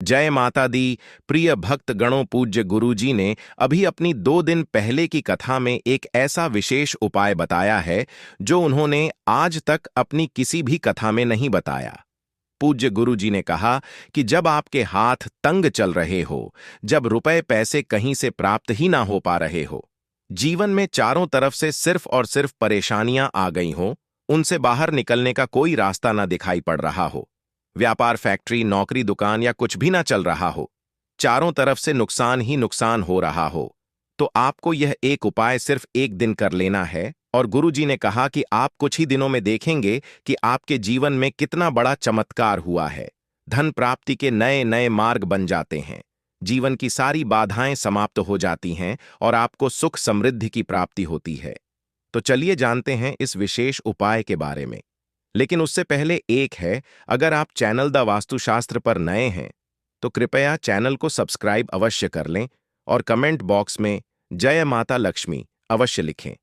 जय माता दी। प्रिय भक्त गणों, पूज्य गुरुजी ने अभी अपनी 2 दिन पहले की कथा में एक ऐसा विशेष उपाय बताया है जो उन्होंने आज तक अपनी किसी भी कथा में नहीं बताया। पूज्य गुरुजी ने कहा कि जब आपके हाथ तंग चल रहे हो, जब रुपए पैसे कहीं से प्राप्त ही ना हो पा रहे हो, जीवन में चारों तरफ से सिर्फ और सिर्फ परेशानियां आ गई हों, उनसे बाहर निकलने का कोई रास्ता ना दिखाई पड़ रहा हो, व्यापार, फैक्ट्री, नौकरी, दुकान या कुछ भी ना चल रहा हो, चारों तरफ से नुकसान ही नुकसान हो रहा हो, तो आपको यह एक उपाय सिर्फ 1 दिन कर लेना है। और गुरुजी ने कहा कि आप कुछ ही दिनों में देखेंगे कि आपके जीवन में कितना बड़ा चमत्कार हुआ है। धन प्राप्ति के नए नए मार्ग बन जाते हैं, जीवन की सारी बाधाएं समाप्त हो जाती हैं और आपको सुख समृद्धि की प्राप्ति होती है। तो चलिए जानते हैं इस विशेष उपाय के बारे में। लेकिन उससे पहले एक है, अगर आप चैनल द वास्तुशास्त्र पर नए हैं तो कृपया चैनल को सब्सक्राइब अवश्य कर लें और कमेंट बॉक्स में जय माता लक्ष्मी अवश्य लिखें।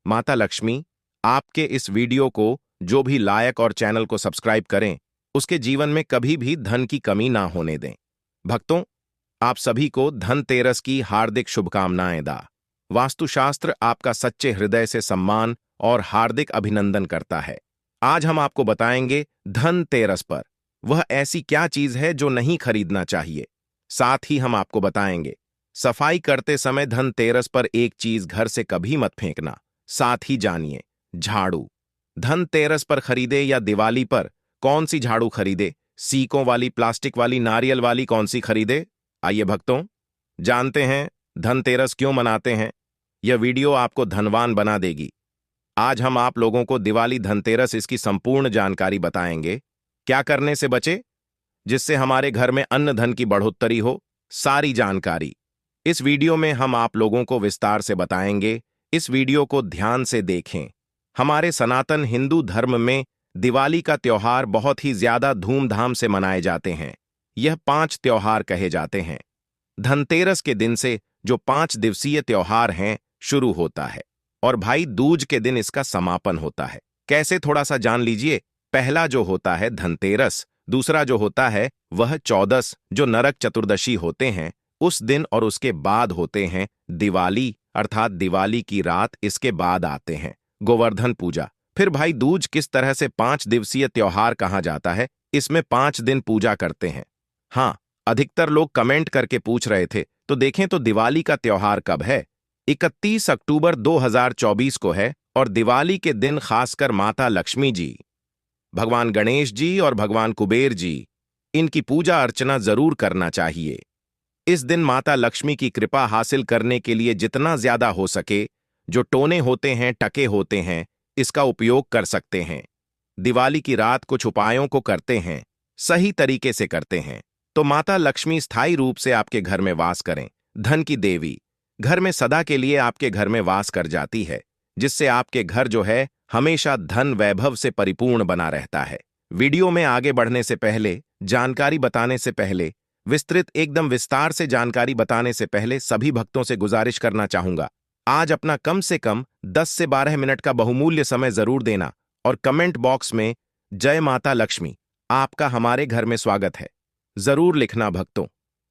माता लक्ष्मी आपके इस वीडियो को जो भी लायक और चैनल को सब्सक्राइब करें, उसके जीवन में कभी भी धन की कमी ना होने दें। भक्तों, आप सभी को धनतेरस की हार्दिक शुभकामनाएं दा। वास्तुशास्त्र आपका सच्चे हृदय से सम्मान और हार्दिक अभिनंदन करता है। आज हम आपको बताएंगे धनतेरस पर वह ऐसी क्या चीज है जो नहीं खरीदना चाहिए। साथ ही हम आपको बताएंगे सफाई करते समय धनतेरस पर एक चीज घर से कभी मत फेंकना। साथ ही जानिए झाड़ू धनतेरस पर खरीदे या दिवाली पर कौन सी झाड़ू खरीदे, सीकों वाली, प्लास्टिक वाली, नारियल वाली, कौन सी खरीदे। आइए भक्तों, जानते हैं धनतेरस क्यों मनाते हैं। यह वीडियो आपको धनवान बना देगी। आज हम आप लोगों को दिवाली, धनतेरस, इसकी संपूर्ण जानकारी बताएंगे। क्या करने से बचे जिससे हमारे घर में अन्न धन की बढ़ोत्तरी हो, सारी जानकारी इस वीडियो में हम आप लोगों को विस्तार से बताएंगे। इस वीडियो को ध्यान से देखें। हमारे सनातन हिंदू धर्म में दिवाली का त्योहार बहुत ही ज्यादा धूमधाम से मनाए जाते हैं। यह 5 त्योहार कहे जाते हैं। धनतेरस के दिन से जो 5 दिवसीय त्योहार हैं शुरू होता है और भाई दूज के दिन इसका समापन होता है। कैसे, थोड़ा सा जान लीजिए। पहला जो होता है धनतेरस, दूसरा जो होता है वह चौदस जो नरक चतुर्दशी होते हैं उस दिन, और उसके बाद होते हैं दिवाली अर्थात दिवाली की रात, इसके बाद आते हैं गोवर्धन पूजा। फिर भाई दूज किस तरह से 5 दिवसीय त्योहार कहा जाता है, इसमें 5 दिन पूजा करते हैं। हाँ, अधिकतर लोग कमेंट करके पूछ रहे थे, तो देखें तो दिवाली का त्योहार कब है। 31 अक्टूबर 2024 को है और दिवाली के दिन खासकर माता लक्ष्मी जी, भगवान गणेश जी और भगवान कुबेर जी, इनकी पूजा अर्चना जरूर करना चाहिए। इस दिन माता लक्ष्मी की कृपा हासिल करने के लिए जितना ज्यादा हो सके, जो टोने होते हैं, टके होते हैं, इसका उपयोग कर सकते हैं। दिवाली की रात कुछ उपायों को करते हैं, सही तरीके से करते हैं, तो माता लक्ष्मी स्थायी रूप से आपके घर में वास करें। धन की देवी घर में सदा के लिए आपके घर में वास कर जाती है, जिससे आपके घर जो है हमेशा धन वैभव से परिपूर्ण बना रहता है। वीडियो में आगे बढ़ने से पहले, जानकारी बताने से पहले, विस्तृत एकदम विस्तार से जानकारी बताने से पहले सभी भक्तों से गुजारिश करना चाहूंगा, आज अपना कम से कम 10 से 12 मिनट का बहुमूल्य समय जरूर देना और कमेंट बॉक्स में जय माता लक्ष्मी, आपका हमारे घर में स्वागत है, जरूर लिखना भक्तों।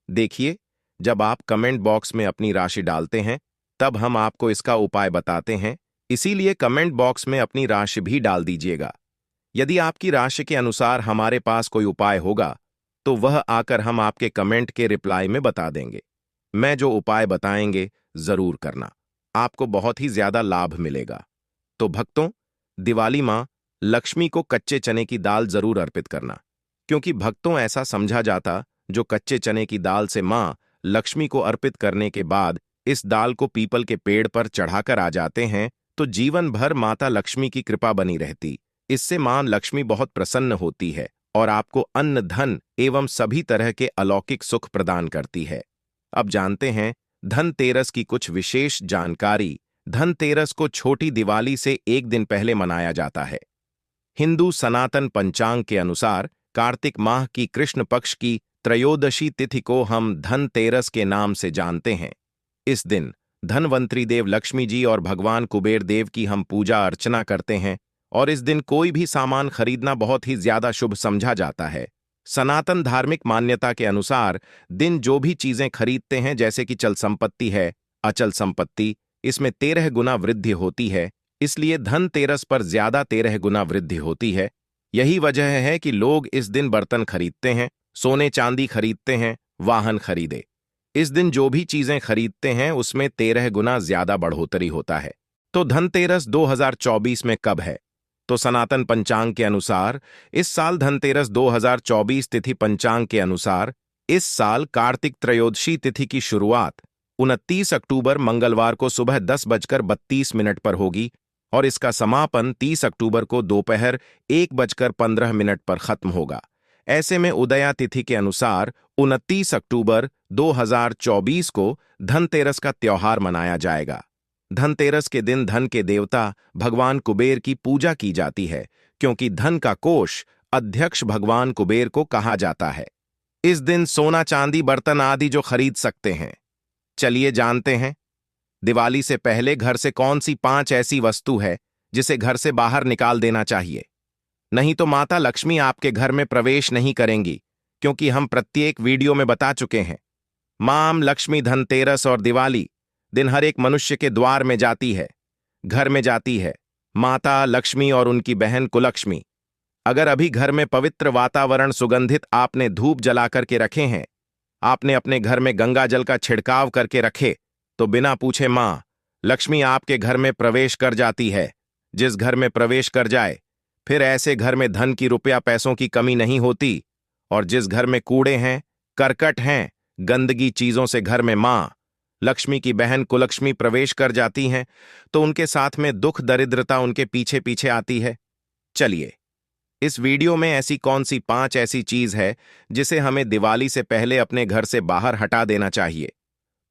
देखिए, जब आप कमेंट बॉक्स में अपनी राशि डालते हैं तब हम आपको इसका उपाय बताते हैं, इसीलिए कमेंट बॉक्स में अपनी राशि भी डाल दीजिएगा। यदि आपकी राशि के अनुसार हमारे पास कोई उपाय होगा तो वह आकर हम आपके कमेंट के रिप्लाई में बता देंगे। मैं जो उपाय बताएंगे जरूर करना, आपको बहुत ही ज्यादा लाभ मिलेगा। तो भक्तों, दिवाली मां लक्ष्मी को कच्चे चने की दाल जरूर अर्पित करना, क्योंकि भक्तों ऐसा समझा जाता जो कच्चे चने की दाल से मां लक्ष्मी को अर्पित करने के बाद इस दाल को पीपल के पेड़ पर चढ़ाकर आ जाते हैं तो जीवन भर माता लक्ष्मी की कृपा बनी रहती। इससे मां लक्ष्मी बहुत प्रसन्न होती है और आपको अन्न, धन एवं सभी तरह के अलौकिक सुख प्रदान करती है। अब जानते हैं धनतेरस की कुछ विशेष जानकारी। धनतेरस को छोटी दिवाली से 1 दिन पहले मनाया जाता है। हिंदू सनातन पंचांग के अनुसार कार्तिक माह की कृष्ण पक्ष की त्रयोदशी तिथि को हम धनतेरस के नाम से जानते हैं। इस दिन धनवंतरी देव लक्ष्मी जी और भगवान कुबेर देव की हम पूजा अर्चना करते हैं और इस दिन कोई भी सामान खरीदना बहुत ही ज्यादा शुभ समझा जाता है। सनातन धार्मिक मान्यता के अनुसार दिन जो भी चीजें खरीदते हैं, जैसे कि चल संपत्ति है, अचल संपत्ति, इसमें 13 गुना वृद्धि होती है। इसलिए धनतेरस पर ज्यादा 13 गुना वृद्धि होती है। यही वजह है कि लोग इस दिन बर्तन खरीदते हैं, सोने चांदी खरीदते हैं, वाहन खरीदे। इस दिन जो भी चीजें खरीदते हैं उसमें 13 गुना ज्यादा बढ़ोतरी होता है। तो धनतेरस 2024 में कब है? तो सनातन पंचांग के अनुसार इस साल धनतेरस 2024 तिथि पंचांग के अनुसार इस साल कार्तिक त्रयोदशी तिथि की शुरुआत 29 अक्टूबर मंगलवार को सुबह 10:32 पर होगी और इसका समापन 30 अक्टूबर को दोपहर 1:15 पर खत्म होगा। ऐसे में उदया तिथि के अनुसार 29 अक्टूबर 2024 को धनतेरस का त्योहार मनाया जाएगा। धनतेरस के दिन धन के देवता भगवान कुबेर की पूजा की जाती है, क्योंकि धन का कोष अध्यक्ष भगवान कुबेर को कहा जाता है। इस दिन सोना चांदी बर्तन आदि जो खरीद सकते हैं। चलिए जानते हैं, दिवाली से पहले घर से कौन सी 5 ऐसी वस्तु है जिसे घर से बाहर निकाल देना चाहिए। नहीं तो माता लक्ष्मी आपके घर में प्रवेश नहीं करेंगी, क्योंकि हम प्रत्येक वीडियो में बता चुके हैं, माम लक्ष्मी धनतेरस और दिवाली दिन हर एक मनुष्य के द्वार में जाती है, घर में जाती है माता लक्ष्मी और उनकी बहन कुलक्ष्मी। अगर अभी घर में पवित्र वातावरण सुगंधित आपने धूप जला करके रखे हैं, आपने अपने घर में गंगा जल का छिड़काव करके रखे, तो बिना पूछे मां लक्ष्मी आपके घर में प्रवेश कर जाती है। जिस घर में प्रवेश कर जाए, फिर ऐसे घर में धन की रुपया पैसों की कमी नहीं होती। और जिस घर में कूड़े हैं, करकट हैं, गंदगी चीजों से घर में मां लक्ष्मी की बहन कुलक्ष्मी प्रवेश कर जाती हैं, तो उनके साथ में दुख दरिद्रता उनके पीछे पीछे आती है। चलिए, इस वीडियो में ऐसी कौन सी 5 ऐसी चीज है जिसे हमें दिवाली से पहले अपने घर से बाहर हटा देना चाहिए।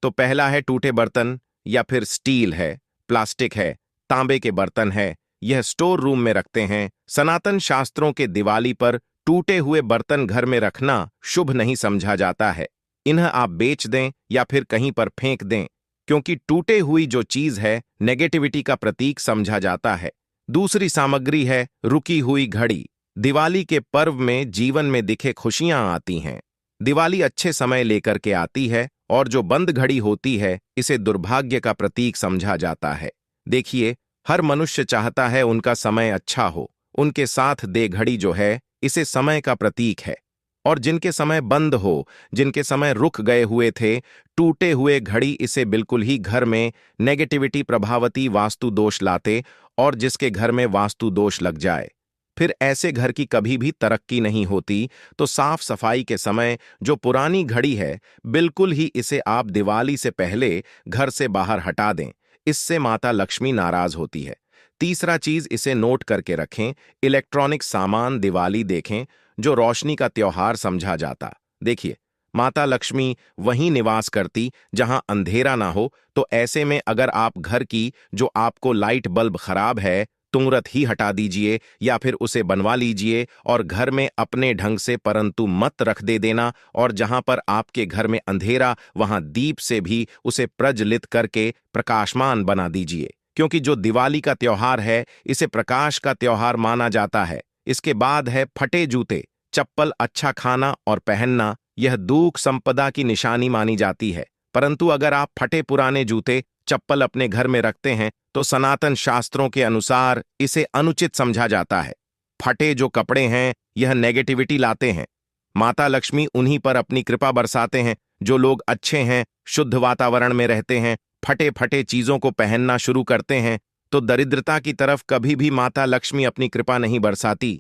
तो पहला है टूटे बर्तन, या फिर स्टील है, प्लास्टिक है, तांबे के बर्तन है, यह स्टोर रूम में रखते हैं। सनातन शास्त्रों के दिवाली पर टूटे हुए बर्तन घर में रखना शुभ नहीं समझा जाता है। इन्हें आप बेच दें या फिर कहीं पर फेंक दें, क्योंकि टूटे हुई जो चीज है नेगेटिविटी का प्रतीक समझा जाता है। दूसरी सामग्री है रुकी हुई घड़ी। दिवाली के पर्व में जीवन में दिखे खुशियां आती हैं। दिवाली अच्छे समय लेकर के आती है, और जो बंद घड़ी होती है इसे दुर्भाग्य का प्रतीक समझा जाता है। देखिए, हर मनुष्य चाहता है उनका समय अच्छा हो, उनके साथ दे घड़ी जो है इसे समय का प्रतीक है। और जिनके समय बंद हो, जिनके समय रुक गए हुए थे, टूटे हुए घड़ी इसे बिल्कुल ही घर में नेगेटिविटी प्रभावती वास्तु दोष लाते, और जिसके घर में वास्तु दोष लग जाए, फिर ऐसे घर की कभी भी तरक्की नहीं होती। तो साफ सफाई के समय जो पुरानी घड़ी है, बिल्कुल ही इसे आप दिवाली से पहले घर से बाहर हटा दें। इससे माता लक्ष्मी नाराज होती है। तीसरा चीज, इसे नोट करके रखें, इलेक्ट्रॉनिक सामान दिवाली देखें जो रोशनी का त्योहार समझा जाता। देखिए, माता लक्ष्मी वहीं निवास करती जहां अंधेरा ना हो। तो ऐसे में अगर आप घर की जो आपको लाइट बल्ब खराब है, तुरंत ही हटा दीजिए या फिर उसे बनवा लीजिए और घर में अपने ढंग से, परंतु मत रख दे देना। और जहां पर आपके घर में अंधेरा, वहां दीप से भी उसे प्रज्वलित करके प्रकाशमान बना दीजिए, क्योंकि जो दिवाली का त्योहार है इसे प्रकाश का त्योहार माना जाता है। इसके बाद है फटे जूते, चप्पल अच्छा खाना और पहनना, यह दुख संपदा की निशानी मानी जाती है। परंतु अगर आप फटे पुराने जूते चप्पल अपने घर में रखते हैं तो सनातन शास्त्रों के अनुसार इसे अनुचित समझा जाता है। फटे जो कपड़े हैं यह नेगेटिविटी लाते हैं। माता लक्ष्मी उन्हीं पर अपनी कृपा बरसाते हैं जो लोग अच्छे हैं, शुद्ध वातावरण में रहते हैं। फटे फटे चीजों को पहनना शुरू करते हैं तो दरिद्रता की तरफ कभी भी माता लक्ष्मी अपनी कृपा नहीं बरसाती।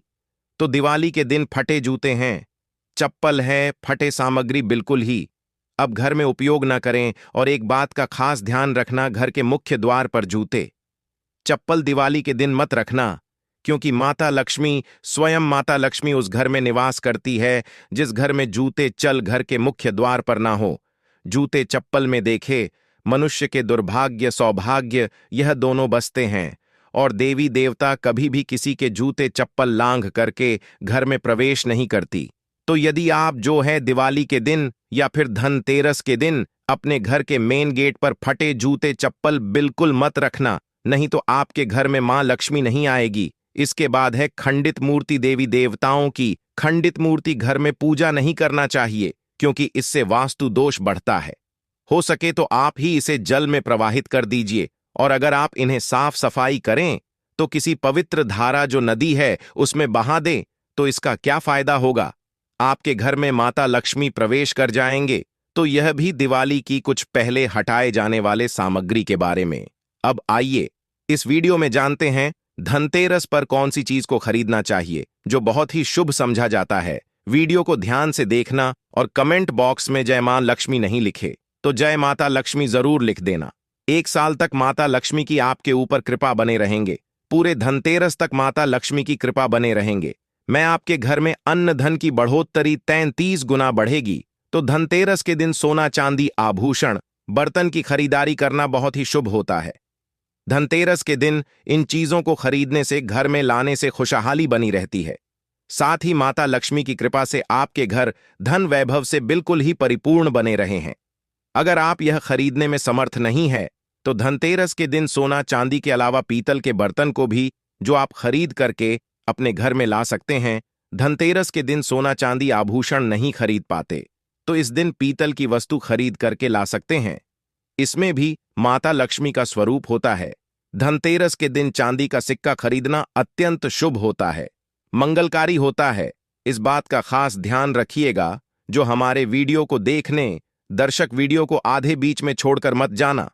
तो दिवाली के दिन फटे जूते हैं, चप्पल है, फटे सामग्री बिल्कुल ही अब घर में उपयोग न करें। और एक बात का खास ध्यान रखना, घर के मुख्य द्वार पर जूते चप्पल दिवाली के दिन मत रखना, क्योंकि माता लक्ष्मी, स्वयं माता लक्ष्मी उस घर में निवास करती है जिस घर में जूते चल घर के मुख्य द्वार पर ना हो। जूते चप्पल में देखे मनुष्य के दुर्भाग्य सौभाग्य यह दोनों बसते हैं, और देवी देवता कभी भी किसी के जूते चप्पल लांघ करके घर में प्रवेश नहीं करती। तो यदि आप जो है दिवाली के दिन या फिर धनतेरस के दिन अपने घर के मेन गेट पर फटे जूते चप्पल बिल्कुल मत रखना, नहीं तो आपके घर में मां लक्ष्मी नहीं आएगी। इसके बाद है खंडित मूर्ति। देवी देवताओं की खंडित मूर्ति घर में पूजा नहीं करना चाहिए, क्योंकि इससे वास्तु दोष बढ़ता है। हो सके तो आप ही इसे जल में प्रवाहित कर दीजिए, और अगर आप इन्हें साफ सफाई करें तो किसी पवित्र धारा जो नदी है उसमें बहा दें, तो इसका क्या फायदा होगा? आपके घर में माता लक्ष्मी प्रवेश कर जाएंगे। तो यह भी दिवाली की कुछ पहले हटाए जाने वाले सामग्री के बारे में। अब आइए इस वीडियो में जानते हैं धनतेरस पर कौन सी चीज को खरीदना चाहिए, जो बहुत ही शुभ समझा जाता है। वीडियो को ध्यान से देखना और कमेंट बॉक्स में जय मां लक्ष्मी नहीं लिखे तो जय माता लक्ष्मी जरूर लिख देना। 1 साल तक माता लक्ष्मी की आपके ऊपर कृपा बने रहेंगे। पूरे धनतेरस तक माता लक्ष्मी की कृपा बने रहेंगे। मैं आपके घर में अन्न धन की बढ़ोतरी 33 गुना बढ़ेगी। तो धनतेरस के दिन सोना चांदी आभूषण बर्तन की खरीदारी करना बहुत ही शुभ होता है। धनतेरस के दिन इन चीजों को खरीदने से घर में लाने से खुशहाली बनी रहती है। साथ ही माता लक्ष्मी की कृपा से आपके घर धन वैभव से बिल्कुल ही परिपूर्ण बने रहे हैं। अगर आप यह खरीदने में समर्थ नहीं है तो धनतेरस के दिन सोना चांदी के अलावा पीतल के बर्तन को भी जो आप खरीद करके अपने घर में ला सकते हैं। धनतेरस के दिन सोना चांदी आभूषण नहीं खरीद पाते तो इस दिन पीतल की वस्तु खरीद करके ला सकते हैं। इसमें भी माता लक्ष्मी का स्वरूप होता है। धनतेरस के दिन चांदी का सिक्का खरीदना अत्यंत शुभ होता है, मंगलकारी होता है। इस बात का खास ध्यान रखिएगा। जो हमारे वीडियो को देखने दर्शक वीडियो को आधे बीच में छोड़कर मत जाना।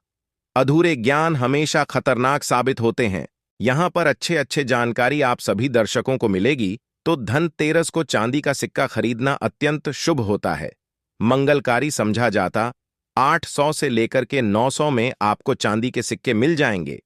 अधूरे ज्ञान हमेशा खतरनाक साबित होते हैं। यहां पर अच्छे जानकारी आप सभी दर्शकों को मिलेगी। तो धनतेरस को चांदी का सिक्का खरीदना अत्यंत शुभ होता है, मंगलकारी समझा जाता। 800 से लेकर के 900 में आपको चांदी के सिक्के मिल जाएंगे।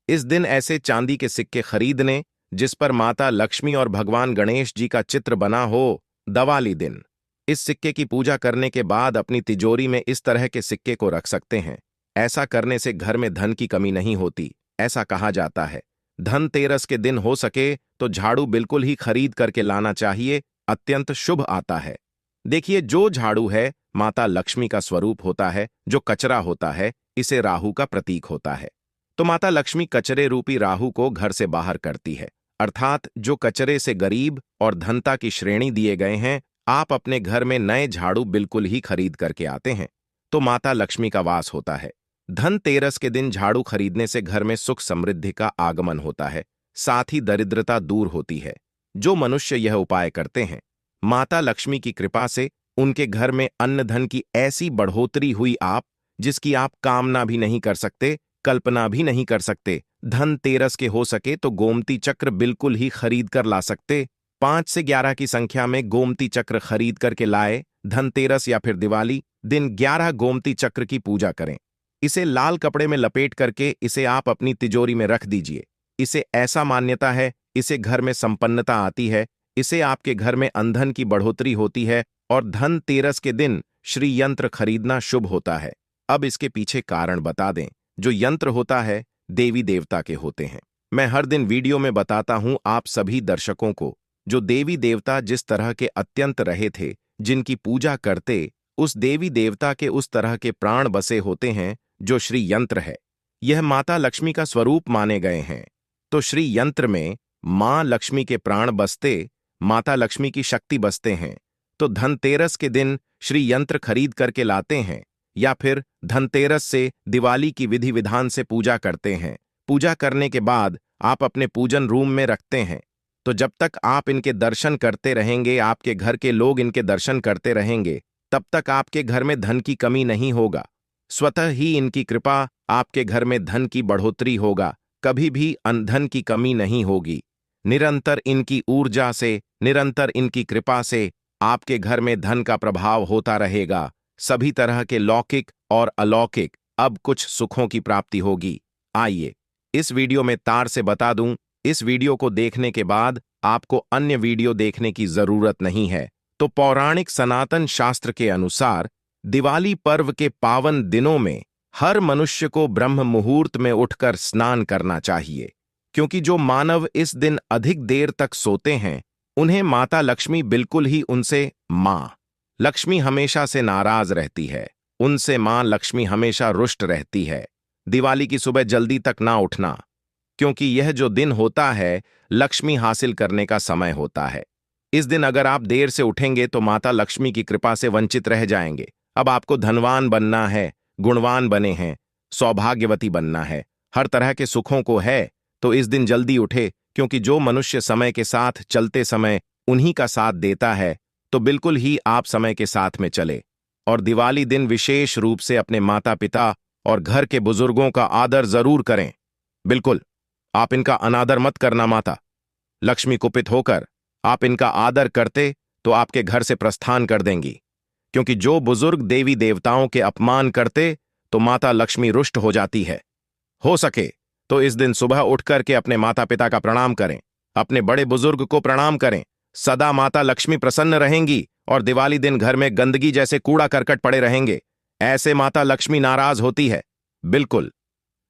इस दिन ऐसे चांदी के सिक्के खरीदने जिस पर माता लक्ष्मी और भगवान गणेश जी का चित्र बना हो। दिवाली दिन इस सिक्के की पूजा करने के बाद अपनी तिजोरी में इस तरह के सिक्के को रख सकते हैं। ऐसा करने से घर में धन की कमी नहीं होती, ऐसा कहा जाता है। धनतेरस के दिन हो सके तो झाड़ू बिल्कुल ही खरीद करके लाना चाहिए, अत्यंत शुभ आता है। देखिए, जो झाड़ू है माता लक्ष्मी का स्वरूप होता है, जो कचरा होता है इसे राहु का प्रतीक होता है। तो माता लक्ष्मी कचरे रूपी राहु को घर से बाहर करती है, अर्थात जो कचरे से गरीब और धनता की श्रेणी दिए गए हैं। आप अपने घर में नए झाड़ू बिल्कुल ही खरीद करके आते हैं तो माता लक्ष्मी का वास होता है। धनतेरस के दिन झाड़ू खरीदने से घर में सुख समृद्धि का आगमन होता है, साथ ही दरिद्रता दूर होती है। जो मनुष्य यह उपाय करते हैं, माता लक्ष्मी की कृपा से उनके घर में अन्न धन की ऐसी बढ़ोतरी हुई जिसकी आप कामना भी नहीं कर सकते, कल्पना भी नहीं कर सकते। धनतेरस के हो सके तो गोमती चक्र बिल्कुल ही खरीद कर ला सकते। 5 से 11 की संख्या में गोमती चक्र खरीद करके लाए। धनतेरस या फिर दिवाली दिन 11 गोमती चक्र की पूजा करें। इसे लाल कपड़े में लपेट करके इसे आप अपनी तिजोरी में रख दीजिए। इसे ऐसा मान्यता है, इसे घर में संपन्नता आती है, इसे आपके घर में अंधन की बढ़ोतरी होती है और धनतेरस के दिन श्री यंत्र खरीदना शुभ होता है। अब इसके पीछे कारण बता दें। जो यंत्र होता है देवी देवता के होते हैं। मैं हर दिन वीडियो में बताता हूं आप सभी दर्शकों को, जो देवी देवता जिस तरह के अत्यंत रहे थे, जिनकी पूजा करते, उस देवी देवता के उस तरह के प्राण बसे होते हैं जो श्री यंत्र है। यह माता लक्ष्मी का स्वरूप माने गए हैं। तो श्री यंत्र में मां लक्ष्मी के प्राण बसते, माता लक्ष्मी की शक्ति बसते हैं। तो धनतेरस के दिन श्री यंत्र खरीद करके लाते हैं या फिर धनतेरस से दिवाली की विधि विधान से पूजा करते हैं। पूजा करने के बाद आप अपने पूजन रूम में रखते हैं। तो जब तक आप इनके दर्शन करते रहेंगे, आपके घर के लोग इनके दर्शन करते रहेंगे, तब तक आपके घर में धन की कमी नहीं होगा। स्वतः ही इनकी कृपा आपके घर में धन की बढ़ोतरी होगा, कभी भी अनधन की कमी नहीं होगी। निरंतर इनकी ऊर्जा से, निरंतर इनकी कृपा से आपके घर में धन का प्रभाव होता रहेगा। सभी तरह के लौकिक और अलौकिक अब कुछ सुखों की प्राप्ति होगी। आइए इस वीडियो में तार से बता दूं, इस वीडियो को देखने के बाद आपको अन्य वीडियो देखने की जरूरत नहीं है। तो पौराणिक सनातन शास्त्र के अनुसार दिवाली पर्व के पावन दिनों में हर मनुष्य को ब्रह्म मुहूर्त में उठकर स्नान करना चाहिए, क्योंकि जो मानव इस दिन अधिक देर तक सोते हैं उन्हें माता लक्ष्मी बिल्कुल ही उनसे मां लक्ष्मी हमेशा से नाराज रहती है, उनसे मां लक्ष्मी हमेशा रुष्ट रहती है। दिवाली की सुबह जल्दी तक ना उठना, क्योंकि यह जो दिन होता है लक्ष्मी हासिल करने का समय होता है। इस दिन अगर आप देर से उठेंगे तो माता लक्ष्मी की कृपा से वंचित रह जाएंगे। अब आपको धनवान बनना है, गुणवान बने हैं, सौभाग्यवती बनना है, हर तरह के सुखों को है, तो इस दिन जल्दी उठे, क्योंकि जो मनुष्य समय के साथ चलते समय उन्हीं का साथ देता है, तो बिल्कुल ही आप समय के साथ में चले। और दिवाली दिन विशेष रूप से अपने माता पिता और घर के बुजुर्गों का आदर जरूर करें। बिल्कुल, आप इनका अनादर मत करना। माता लक्ष्मी कुपित होकर आप इनका आदर करते तो आपके घर से प्रस्थान कर देंगी, क्योंकि जो बुजुर्ग देवी देवताओं के अपमान करते तो माता लक्ष्मी रुष्ट हो जाती है। हो सके तो इस दिन सुबह उठ करके अपने माता पिता का प्रणाम करें, अपने बड़े बुजुर्ग को प्रणाम करें। सदा माता लक्ष्मी प्रसन्न रहेंगी और दिवाली दिन घर में गंदगी जैसे कूड़ा करकट पड़े रहेंगे, ऐसे माता लक्ष्मी नाराज होती है। बिल्कुल,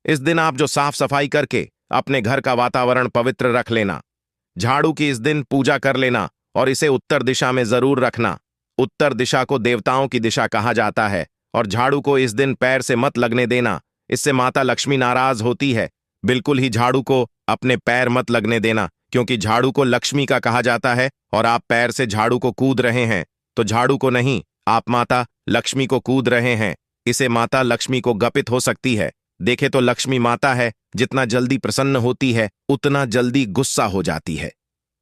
इस दिन आप जो साफ सफाई करके अपने घर का वातावरण पवित्र रख लेना, झाड़ू की इस दिन पूजा कर लेना और इसे उत्तर दिशा में जरूर रखना। उत्तर दिशा को देवताओं की दिशा कहा जाता है और झाड़ू को इस दिन पैर से मत लगने देना, इससे माता लक्ष्मी नाराज होती है। बिल्कुल ही झाड़ू को अपने पैर मत लगने देना, क्योंकि झाड़ू को लक्ष्मी का कहा जाता है और आप पैर से झाड़ू को कूद रहे हैं, तो झाड़ू को नहीं, आप माता लक्ष्मी को कूद रहे हैं। इसे माता लक्ष्मी को गपित हो सकती है। देखे तो लक्ष्मी माता है, जितना जल्दी प्रसन्न होती है उतना जल्दी गुस्सा हो जाती है।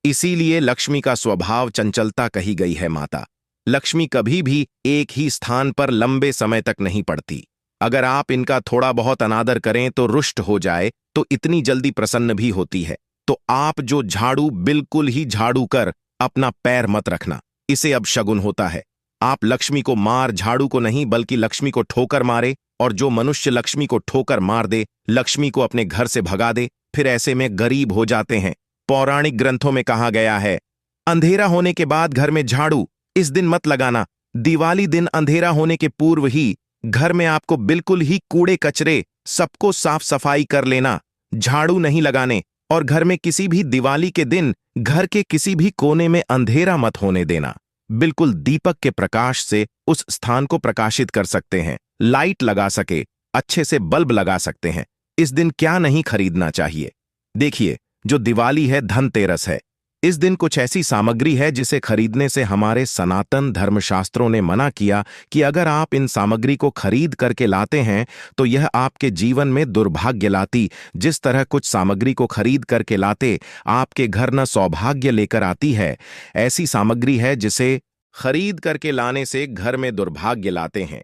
इसीलिए लक्ष्मी का स्वभाव चंचलता कही गई है। माता लक्ष्मी कभी भी एक ही स्थान पर लंबे समय तक नहीं पड़ती। अगर आप इनका थोड़ा बहुत अनादर करें तो रुष्ट हो जाए तो इतनी जल्दी प्रसन्न भी होती है। तो आप जो झाड़ू बिल्कुल ही झाड़ू कर अपना पैर मत रखना, इसे अब शगुन होता है। आप लक्ष्मी को मार झाड़ू को नहीं बल्कि लक्ष्मी को ठोकर मारे, और जो मनुष्य लक्ष्मी को ठोकर मार दे, लक्ष्मी को अपने घर से भगा दे, फिर ऐसे में गरीब हो जाते हैं। पौराणिक ग्रंथों में कहा गया है, अंधेरा होने के बाद घर में झाड़ू इस दिन मत लगाना। दिवाली दिन अंधेरा होने के पूर्व ही घर में आपको बिल्कुल ही कूड़े कचरे सबको साफ सफाई कर लेना, झाड़ू नहीं लगाने। और घर में किसी भी दिवाली के दिन घर के किसी भी कोने में अंधेरा मत होने देना। बिल्कुल दीपक के प्रकाश से उस स्थान को प्रकाशित कर सकते हैं, लाइट लगा सके, अच्छे से बल्ब लगा सकते हैं। इस दिन क्या नहीं खरीदना चाहिए। देखिए, जो दिवाली है धनतेरस है। इस दिन कुछ ऐसी सामग्री है जिसे खरीदने से हमारे सनातन धर्मशास्त्रों ने मना किया कि अगर आप इन सामग्री को खरीद करके लाते हैं तो यह आपके जीवन में दुर्भाग्य लाती। जिस तरह कुछ सामग्री को खरीद करके लाते आपके घर न सौभाग्य लेकर आती है, ऐसी सामग्री है जिसे खरीद करके लाने से घर में दुर्भाग्य लाते हैं।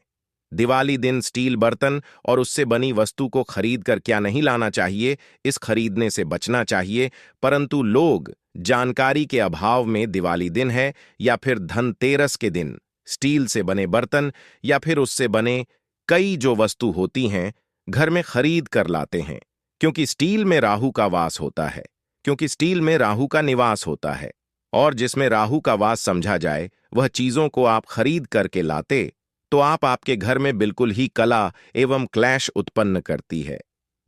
दिवाली दिन स्टील बर्तन और उससे बनी वस्तु को खरीद कर क्या नहीं लाना चाहिए, इस खरीदने से बचना चाहिए। परंतु लोग जानकारी के अभाव में दिवाली दिन है या फिर धनतेरस के दिन स्टील से बने बर्तन या फिर उससे बने कई जो वस्तु होती हैं घर में खरीद कर लाते हैं, क्योंकि स्टील में राहु का वास होता है, क्योंकि स्टील में राहु का निवास होता है। और जिसमें राहु का वास समझा जाए वह चीजों को आप खरीद करके लाते तो आपके घर में बिल्कुल ही कला एवं क्लैश उत्पन्न करती है।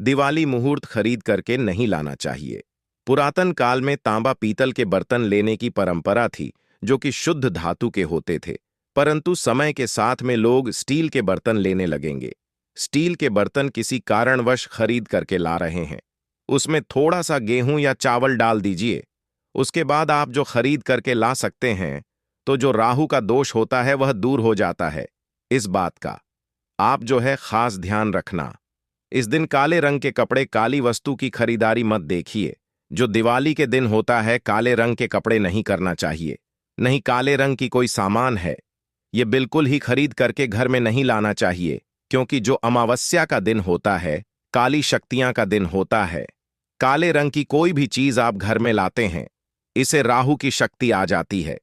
दिवाली मुहूर्त खरीद करके नहीं लाना चाहिए। पुरातन काल में तांबा पीतल के बर्तन लेने की परंपरा थी, जो कि शुद्ध धातु के होते थे, परंतु समय के साथ में लोग स्टील के बर्तन लेने लगेंगे। स्टील के बर्तन किसी कारणवश खरीद करके ला रहे हैं, उसमें थोड़ा सा गेहूं या चावल डाल दीजिए, उसके बाद आप जो खरीद करके ला सकते हैं, तो जो राहु का दोष होता है वह दूर हो जाता है। इस बात का आप जो है खास ध्यान रखना। इस दिन काले रंग के कपड़े, काली वस्तु की खरीदारी मत देखिए। जो दिवाली के दिन होता है काले रंग के कपड़े नहीं करना चाहिए, नहीं काले रंग की कोई सामान है ये बिल्कुल ही खरीद करके घर में नहीं लाना चाहिए, क्योंकि जो अमावस्या का दिन होता है, काली शक्तियां का दिन होता है। काले रंग की कोई भी चीज आप घर में लाते हैं, इसे राहु की शक्ति आ जाती है,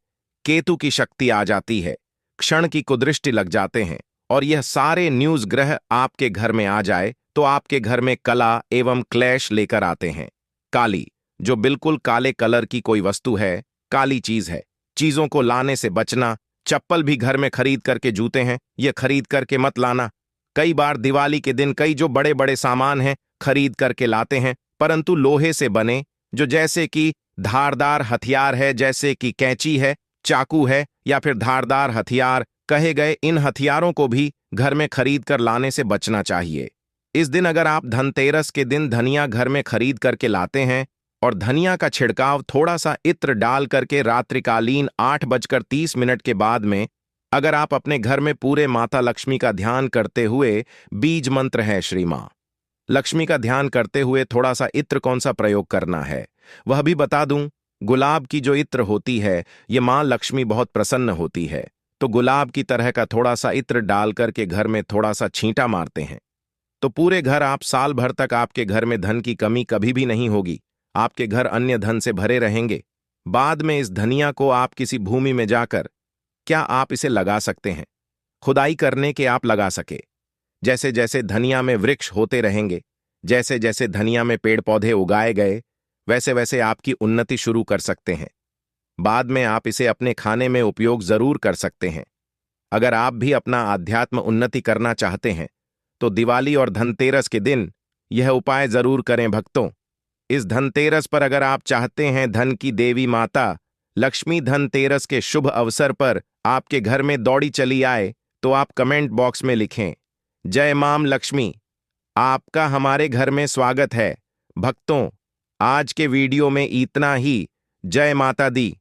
केतु की शक्ति आ जाती है, क्षण की कुदृष्टि लग जाते हैं, और यह सारे न्यूज ग्रह आपके घर में आ जाए तो आपके घर में कला एवं क्लेश लेकर आते हैं। काली, जो बिल्कुल काले कलर की कोई वस्तु है, काली चीज है, चीजों को लाने से बचना। चप्पल भी घर में खरीद करके, जूते हैं ये खरीद करके मत लाना। कई बार दिवाली के दिन कई जो बड़े बड़े सामान हैं खरीद करके लाते हैं, परंतु लोहे से बने, जो जैसे कि धारदार हथियार है, जैसे कि कैंची है, चाकू है या फिर धारदार हथियार कहे गए, इन हथियारों को भी घर में खरीद कर लाने से बचना चाहिए। इस दिन अगर आप धनतेरस के दिन धनिया घर में खरीद करके लाते हैं और धनिया का छिड़काव थोड़ा सा इत्र डाल करके रात्रिकालीन 8:30 के बाद में अगर आप अपने घर में पूरे माता लक्ष्मी का ध्यान करते हुए, बीज मंत्र है श्री मां लक्ष्मी का ध्यान करते हुए थोड़ा सा इत्र कौन सा प्रयोग करना है वह भी बता दूं। गुलाब की जो इत्र होती है ये मां लक्ष्मी बहुत प्रसन्न होती है, तो गुलाब की तरह का थोड़ा सा इत्र डाल करके घर में थोड़ा सा छींटा मारते हैं तो पूरे घर आप साल भर तक आपके घर में धन की कमी कभी भी नहीं होगी। आपके घर अन्य धन से भरे रहेंगे। बाद में इस धनिया को आप किसी भूमि में जाकर क्या आप इसे लगा सकते हैं, खुदाई करने के आप लगा सके। जैसे जैसे धनिया में वृक्ष होते रहेंगे, जैसे जैसे धनिया में पेड़ पौधे उगाए गए, वैसे वैसे आपकी उन्नति शुरू कर सकते हैं। बाद में आप इसे अपने खाने में उपयोग जरूर कर सकते हैं। अगर आप भी अपना आध्यात्म उन्नति करना चाहते हैं तो दिवाली और धनतेरस के दिन यह उपाय जरूर करें भक्तों। इस धनतेरस पर अगर आप चाहते हैं धन की देवी माता लक्ष्मी धनतेरस के शुभ अवसर पर आपके घर में दौड़ी चली आए तो आप कमेंट बॉक्स में लिखें, जय माम लक्ष्मी, आपका हमारे घर में स्वागत है। भक्तों, आज के वीडियो में इतना ही। जय माता दी।